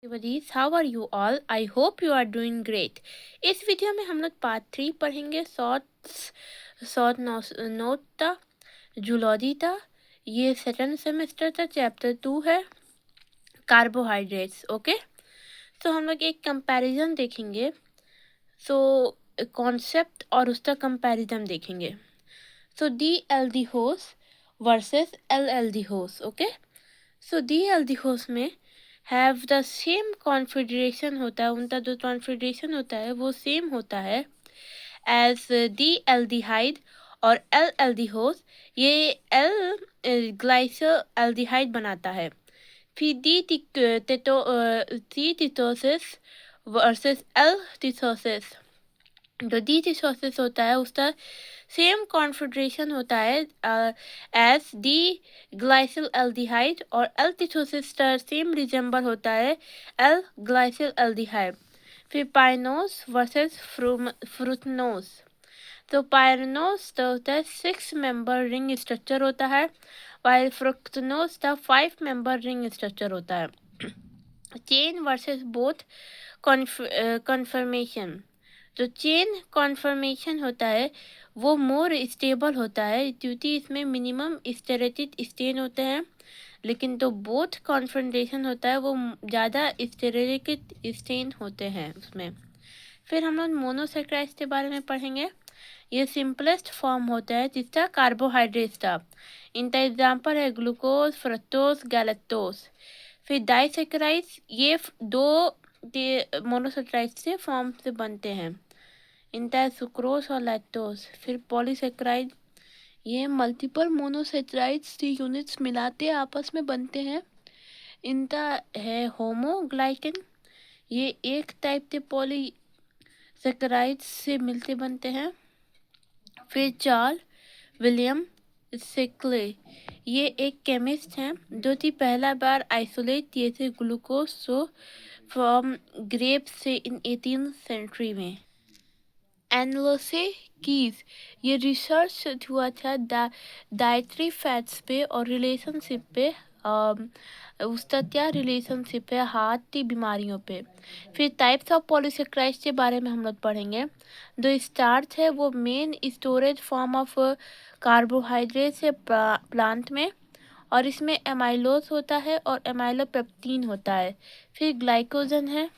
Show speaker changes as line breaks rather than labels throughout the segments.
everybody, how are you all? I hope you are doing great. इस video में हम लोग पार्ट 3 पढ़ेंगे सॉर्ट नोटा जुलोडिटा। ये सेकंड सेमेस्टर का चैप्टर 2 है, कार्बोहाइड्रेट्स। ओके, तो हम लोग एक कंपैरिजन देखेंगे। कॉन्सेप्ट और उसका कंपैरिजन देखेंगे। D aldoses versus L aldoses. Okay, D aldoses में हैव द सेम कॉन्फिगरेशन होता है, उनका जो कॉन्फिगरेशन होता है वो सेम होता है एज डी एल्डिहाइड और एल एल्डिहोस। ये एल ग्लाइसर एल्डिहाइड बनाता है। फिर डी टिटोसिस वर्सेस एल टिटोसिस। जो डी टिटोसिस होता है उसका सेम कॉन्फिगरेशन होता है एज डी ग्लाइसिल एल्डिहाइड, और एल टिटोसिस का सेम रिजेंबल होता है एल ग्लाइसिल एल्डिहाइड। फिर पाइनोस वर्सेस फ्रुटनोस। तो पायरनोस का होता है 6 मेंबर रिंग स्ट्रक्चर होता है, वाइल फ्रुक्टनोस का 5 मेंबर रिंग स्ट्रक्चर होता है। Chain versus both conformation. जो चेन कॉन्फर्मेशन होता है वो मोर स्टेबल होता है क्योंकि इसमें मिनिमम स्टेरेटिक स्टेन होते हैं, लेकिन जो बोथ कॉन्फर्मेशन होता है वो ज़्यादा स्टेरेटिक स्टेन होते हैं उसमें। फिर हम लोग मोनोसेक्राइड्स के बारे में पढ़ेंगे। ये सिंपलेस्ट फॉर्म होता है जिसका कार्बोहाइड्रेट का। इनका एग्जाम्पल है ग्लूकोज, फ्रक्टोज, गैलेक्टोज। फिर डाइसेक्राइड्स ये दो मोनोसेक्राइड से फॉर्म से बनते हैं, इनका सुक्रोज और लैक्टोज। फिर पॉलीसेक्राइड ये मल्टीपल मोनोसेक्राइड्स की यूनिट्स मिलाते आपस में बनते हैं, इनका है होमोग्लाइकन। ये एक टाइप के पॉलीसेक्राइड्स से मिलते बनते हैं। फिर चार्ल विलियम सिक्ले ये एक केमिस्ट हैं जो कि पहला बार आइसोलेट किए थे ग्लूकोज फ्रॉम ग्रेप्स से इन 18th सेंचुरी में। एनलोसे कीज ये रिसर्च हुआ था डाइटरी फैट्स पे और रिलेशनशिप पे, उसका क्या रिलेशनशिप है हार्ट की बीमारियों पे। फिर टाइप्स ऑफ पॉलीसेक्राइड्स के बारे में हम लोग पढ़ेंगे। जो स्टार्च है वो main storage form of carbohydrates है प्लांट में, और इसमें एमाइलोज होता है और एमाइलोपेप्टीन होता है। फिर ग्लाइकोजन है,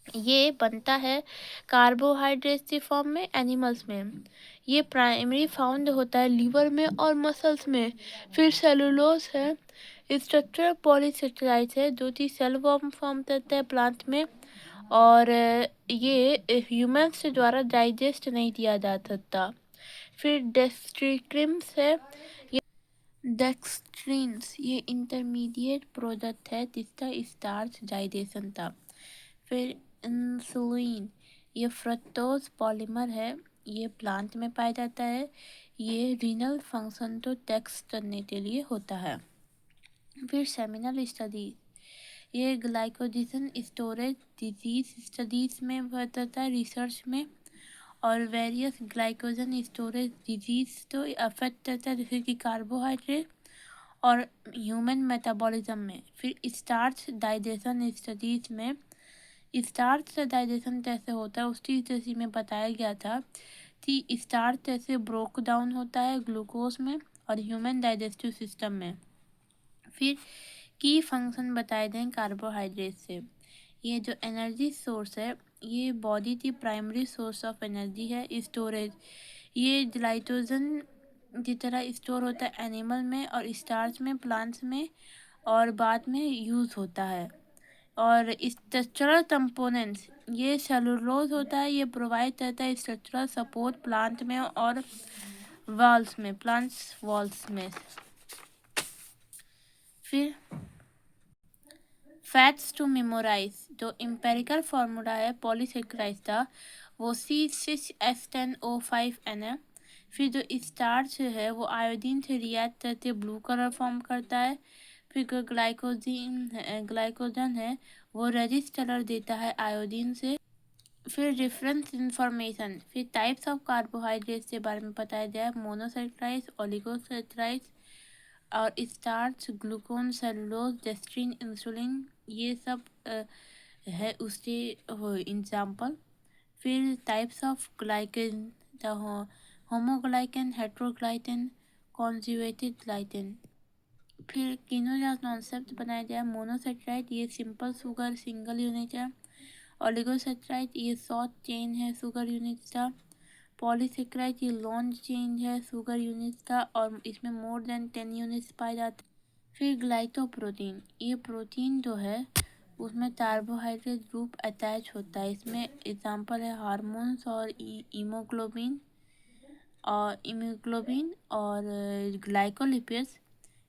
ये बनता है कार्बोहाइड्रेट्स के फॉर्म में एनिमल्स में। ये प्राइमरी फाउंड होता है लीवर में और मसल्स में। फिर सेलुलोज है, स्ट्रक्चर पॉलीसेक्राइड्स है जो कि सेल फॉर्म करता है प्लांट में, और ये ह्यूमन्स के द्वारा डाइजेस्ट नहीं किया जा सकता। फिर डेक्सट्रिन्स है, ये डेक्सट्रिन्स ये इंटरमीडिएट प्रोडक्ट है जिसका स्टार्च डाइजेशन था। फिर इंसुलिन ये फ्रक्टोज पॉलीमर है, ये प्लांट में पाया जाता है। ये रीनल फंक्शन को टेक्स्ट करने के लिए होता है। फिर सेमिनल स्टडीज ये ग्लाइकोजिन स्टोरेज डिजीज स्टडीज में बताता है रिसर्च में, और वेरियस ग्लाइकोजन स्टोरेज डिजीज तो अफेक्ट करता है जैसे कि कार्बोहाइड्रेट और ह्यूमन मेटाबॉलिज्म में। फिर स्टार्च डाइजेशन स्टडीज में स्टार्च का डाइजेशन कैसे होता है उसकी जैसे में बताया गया था कि स्टार्च कैसे ब्रोक डाउन होता है ग्लूकोज में और ह्यूमन डाइजेस्टिव सिस्टम में। फिर की फंक्शन बताए दें कार्बोहाइड्रेट से। ये जो एनर्जी सोर्स है ये बॉडी की प्राइमरी सोर्स ऑफ एनर्जी है। स्टोरेज ये ग्लाइकोजन की तरह स्टोर होता है एनिमल में और स्टार्च में प्लांट्स में, और बाद में यूज़ होता है। और स्ट्रक्चरल कंपोनेंट्स ये सेलुलोज होता है, ये प्रोवाइड करता है स्ट्रक्चरल सपोर्ट प्लांट में और वॉल्स में, प्लांट्स वॉल्स में। फिर फैट्स टू मेमोराइज जो एम्पेरिकल फार्मूला है पॉलीसेक्राइड का वो C6H10O5N है। फिर जो स्टार्च है वो आयोडीन से रिएक्ट करके ब्लू कलर फॉर्म करता है। फिर जो ग्लाइकोजन है वो रेडिश कलर देता है आयोडीन से। फिर डिफरेंस इंफॉर्मेशन, फिर टाइप्स ऑफ कार्बोहाइड्रेट्स के बारे में बताया जाए। मोनोसेक्राइड्स, ओलिगोसेक्राइड्स और starch, glucan, cellulose, dextrin, insulin, ये सब है उसके एग्जाम्पल। फिर types of glycan, the homoglycan, heteroglycan, conjugated glycan. फिर कीनोजा कॉन्सेप्ट बनाया गया। मोनोसेक्राइड ये सिंपल शुगर सिंगल यूनिट है। ओलिगोसेक्राइड ये शॉर्ट चेन है शुगर यूनिट का। पॉलीसेक्राइड ये लॉन्ग चेन है शुगर यूनिट का और इसमें मोर देन 10 यूनिट्स पाए जाते हैं। फिर ग्लाइकोप्रोटीन, ये प्रोटीन जो है उसमें कार्बोहाइड्रेट ग्रुप अटैच होता है। इसमें एग्जांपल है हार्मोन्स और इमोग्लोबिन और ग्लाइकोलिपिड्स।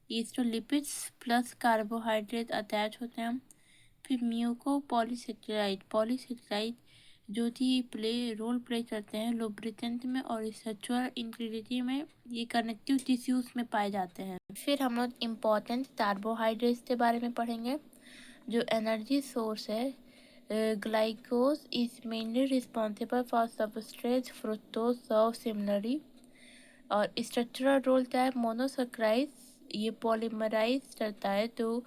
ये तो लिपिड्स प्लस कार्बोहाइड्रेट अटैच होते हैं। फिर म्यूकोपॉलीसेकेराइड, पॉलीसेकेराइड जो कि रोल प्ले करते हैं लुब्रिकेंट में और सेक्सुअल इंटीग्रिटी में, ये कनेक्टिव टिश्यूज में पाए जाते हैं। फिर हम लोग इम्पॉर्टेंट कार्बोहाइड्रेट्स के बारे में पढ़ेंगे। जो एनर्जी सोर्स है, glucose is mainly responsible for substrate fructose serve similarly. और स्ट्रक्चरल रोल क्या है, मोनोसेक्राइड ये पॉलीमराइज करता है तो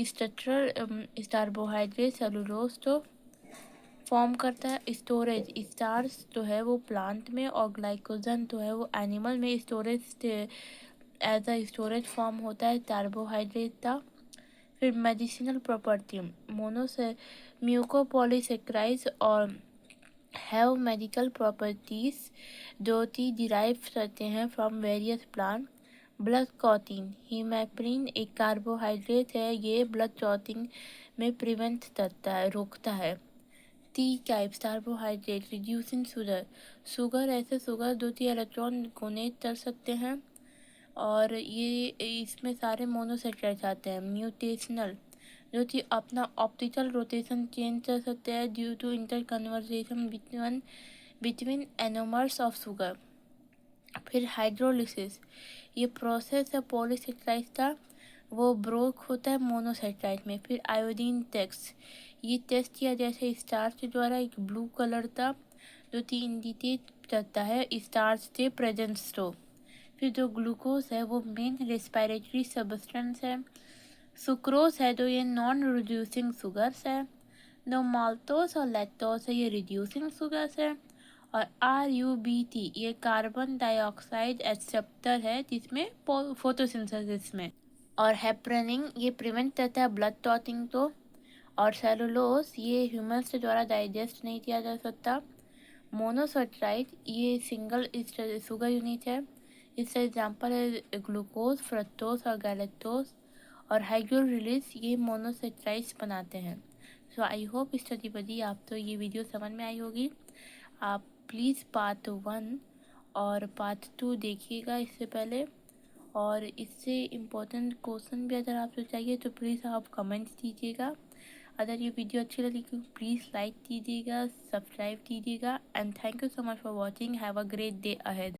स्ट्रक्चरल कार्बोहाइड्रेट सेलुलोज तो फॉर्म करता है। स्टोरेज, स्टार्च जो है वो प्लांट में और ग्लाइकोजन जो है वो एनिमल में storage as a storage form होता है कार्बोहाइड्रेट का। फिर मेडिसिनल प्रॉपर्टी, मोनोसे म्यूकोपॉलीसेक्राइड्स और हैव मेडिकल प्रॉपर्टीज जो कि डिराइव करते हैं from various plant. Blood clotting, heparin एक कार्बोहाइड्रेट है, ये ब्लड क्लॉटिंग में प्रिवेंट करता है, रोकता है। T types carbohydrate reducing sugar, sugar ऐसे शुगर जो कि इलेक्ट्रॉन डोनेट कर सकते हैं और ये इसमें सारे मोनोसेक्राइड्स आते हैं। म्यूटेशनल जो कि अपना ऑप्टिकल रोटेशन चेंज कर सकते हैं due to inter conversation between anomers of sugar. फिर हाइड्रोलिसिस, ये प्रोसेस है पॉलीसेक्राइड का, वो ब्रोक होता है मोनोसेक्राइड में। फिर आयोडीन टेस्ट, ये टेस्ट किया जैसे स्टार्च द्वारा एक ब्लू कलर का जो कि इंडिकेट करता है स्टार्च के प्रेजेंस को। फिर जो ग्लूकोज है वो मेन रेस्पिरेटरी सब्सटेंस है। सुक्रोज है जो ये नॉन रिड्यूसिंग शुगर्स है। जो माल्टोस और लैक्टोस है ये रिड्यूसिंग शुगर्स है। और RUBT ये कार्बन डाइऑक्साइड एक्सेप्टर है जिसमें फोटोसिंथेसिस में। और हेपरनिन ये प्रिवेंट करता है ब्लड क्लॉटिंग को। और सेलुलोज ये ह्यूमन्स के द्वारा डाइजेस्ट नहीं किया जा सकता। मोनोसेक्राइड ये सिंगल शुगर यूनिट है, इसका एग्जांपल है ग्लूकोज, फ्रक्टोज और गैलेक्टोज। और हाइड्रोलिसिस ये मोनोसेक्राइड्स बनाते हैं। सो आई होप स्टडी बड़ी आप तो ये वीडियो समझ में आई होगी। आप प्लीज़ पार्ट 1 और पार्ट 2 देखिएगा इससे पहले। और इससे इम्पोर्टेंट क्वेश्चन भी अगर आपको चाहिए तो प्लीज़ आप कमेंट्स दीजिएगा। अगर ये वीडियो अच्छी लगी तो प्लीज़ लाइक कीजिएगा, सब्सक्राइब कीजिएगा and thank you so much for watching. Have a great day ahead.